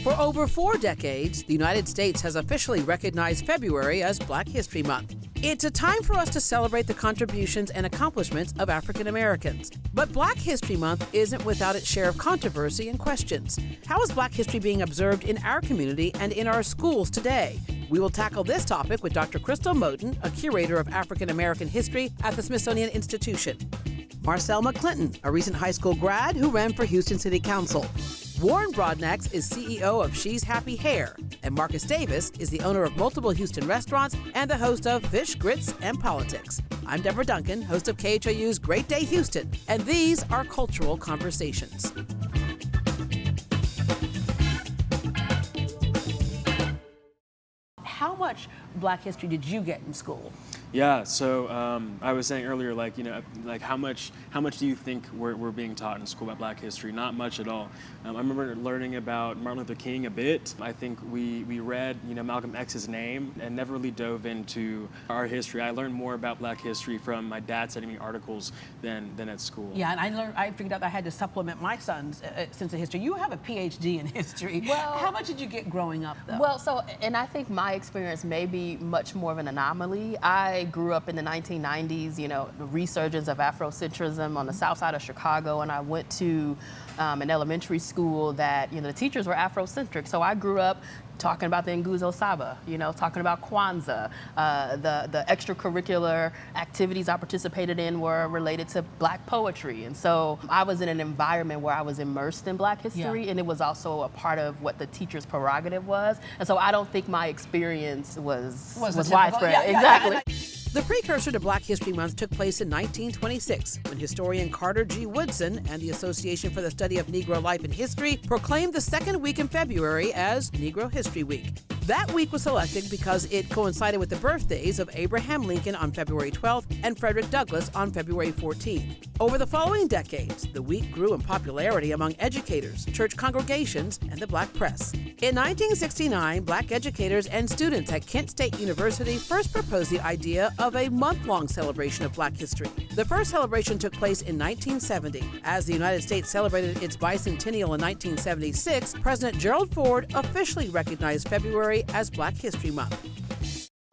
For over 4 decades, the United States has officially recognized February as Black History Month. It's a time for us to celebrate the contributions and accomplishments of African Americans. But Black History Month isn't without its share of controversy and questions. How is Black history being observed in our community and in our schools today? We will tackle this topic with Dr. Crystal Moten, a curator of African American history at the Smithsonian Institution. Marcel McClinton, a recent high school grad who ran for Houston City Council. Warren Broadnax is CEO of She's Happy Hair, and Marcus Davis is the owner of multiple Houston restaurants and the host of Fish, Grits, and Politics. I'm Deborah Duncan, host of KHOU's Great Day Houston, and these are Cultural Conversations. How much Black history did you get in school? Yeah, so I was saying earlier, how much do you think we're being taught in school about Black history? Not much at all. I remember learning about Martin Luther King a bit. I think we read, Malcolm X's name and never really dove into our history. I learned more about Black history from my dad sending me articles than at school. Yeah, and I figured out I had to supplement my son's sense of history. You have a PhD in history. Well, how much did you get growing up, though? Well, and I think my experience may be much more of an anomaly. I grew up in the 1990s, the resurgence of Afrocentrism on the south side of Chicago, and I went to an elementary school that, the teachers were Afrocentric. So I grew up talking about the Nguzo Saba, talking about Kwanzaa. The extracurricular activities I participated in were related to Black poetry. And so I was in an environment where I was immersed in Black history, and it was also a part of what the teacher's prerogative was. And so I don't think my experience was widespread. Yeah, exactly. The precursor to Black History Month took place in 1926 when historian Carter G. Woodson and the Association for the Study of Negro Life and History proclaimed the second week in February as Negro History Week. That week was selected because it coincided with the birthdays of Abraham Lincoln on February 12th and Frederick Douglass on February 14th. Over the following decades, the week grew in popularity among educators, church congregations, and the Black press. In 1969, Black educators and students at Kent State University first proposed the idea of a month-long celebration of Black history. The first celebration took place in 1970. As the United States celebrated its bicentennial in 1976, President Gerald Ford officially recognized February as Black History Month.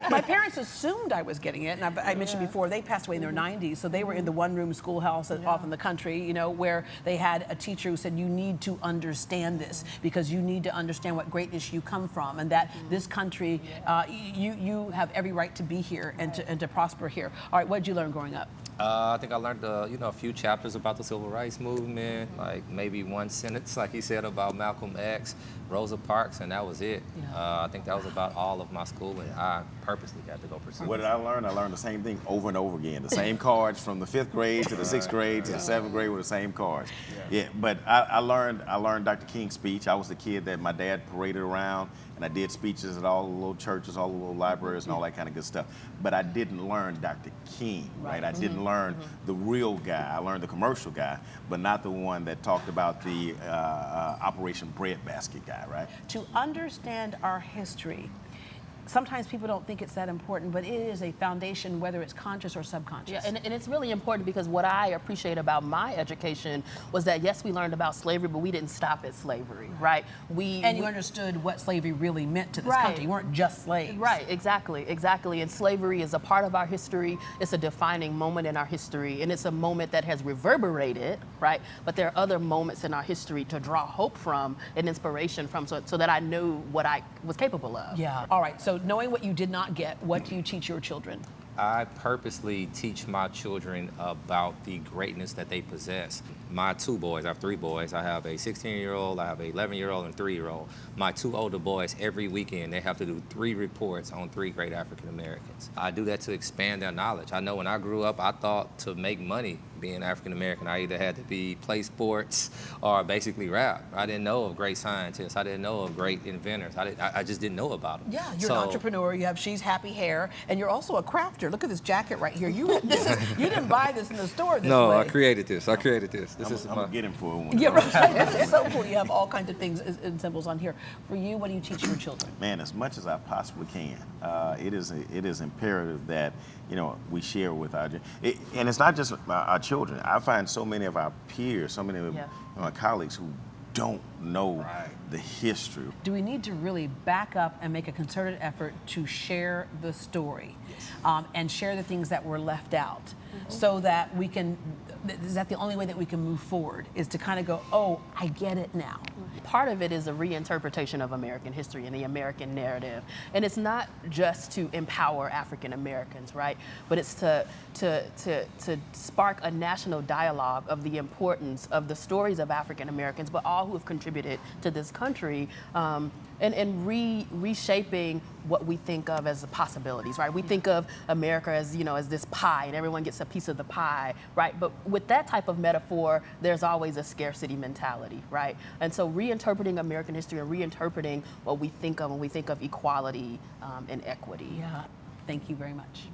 My parents assumed I was getting it, and I mentioned before, they passed away in their 90s, so they were in the one-room schoolhouse off in the country, where they had a teacher who said, you need to understand this, because you need to understand what greatness you come from, and that this country, you have every right to be here and to prosper here. All right, what did you learn growing up? I think I learned, a few chapters about the Civil Rights Movement, like maybe one sentence, like he said, about Malcolm X, Rosa Parks, and that was it. Yeah. I think that was about all of my schooling. I purposely had to go pursue. What did I learn? I learned the same thing over and over again. The same cards from the 5th grade to the 6th grade to the 7th grade were the same cards. Yeah, but I learned Dr. King's speech. I was the kid that my dad paraded around, and I did speeches at all the little churches, all the little libraries, and all that kind of good stuff. But I didn't learn Dr. King, right? I didn't learn the real guy. I learned the commercial guy, but not the one that talked about the Operation Breadbasket guy, right? To understand our history, sometimes people don't think it's that important, but it is a foundation, whether it's conscious or subconscious. Yeah, and it's really important because what I appreciate about my education was that, yes, we learned about slavery, but we didn't stop at slavery, right? You understood what slavery really meant to this country. You weren't just slaves. Right, exactly. And slavery is a part of our history. It's a defining moment in our history, and it's a moment that has reverberated, right? But there are other moments in our history to draw hope from and inspiration from, so that I knew what I was capable of. Yeah. All right, so knowing what you did not get, what do you teach your children? I purposely teach my children about the greatness that they possess. My 2 boys, I have 3 boys. I have a 16-year-old, I have an 11-year-old, and a 3-year-old. My 2 older boys, every weekend, they have to do 3 reports on 3 great African Americans. I do that to expand their knowledge. I know when I grew up, I thought to make money being African American, I either had to play sports or basically rap. I didn't know of great scientists. I didn't know of great inventors. I just didn't know about them. Yeah, you're an entrepreneur. You have She's Happy Hair, and you're also a crafter. Look at this jacket right here. You didn't buy this in the store this way. No, I created this. I'm gonna get him for one. Yeah, right. This is so cool. You have all kinds of things and symbols on here. For you, what do you teach your children? Man, as much as I possibly can. It is imperative that we share with our and it's not just our children. I find so many of our peers, so many of my colleagues who don't know the history. Do we need to really back up and make a concerted effort to share the story and share the things that were left out so that we can, is that the only way that we can move forward, is to kind of go, oh, I get it now? Part of it is a reinterpretation of American history and the American narrative. And it's not just to empower African Americans, right? But it's to spark a national dialogue of the importance of the stories of African Americans, but all who have contributed to this country, and reshaping what we think of as the possibilities, right? We think of America as, you know, as this pie and everyone gets a piece of the pie, right? But with that type of metaphor, there's always a scarcity mentality, right? And so reinterpreting American history and reinterpreting what we think of when we think of equality and equity. Yeah, thank you very much.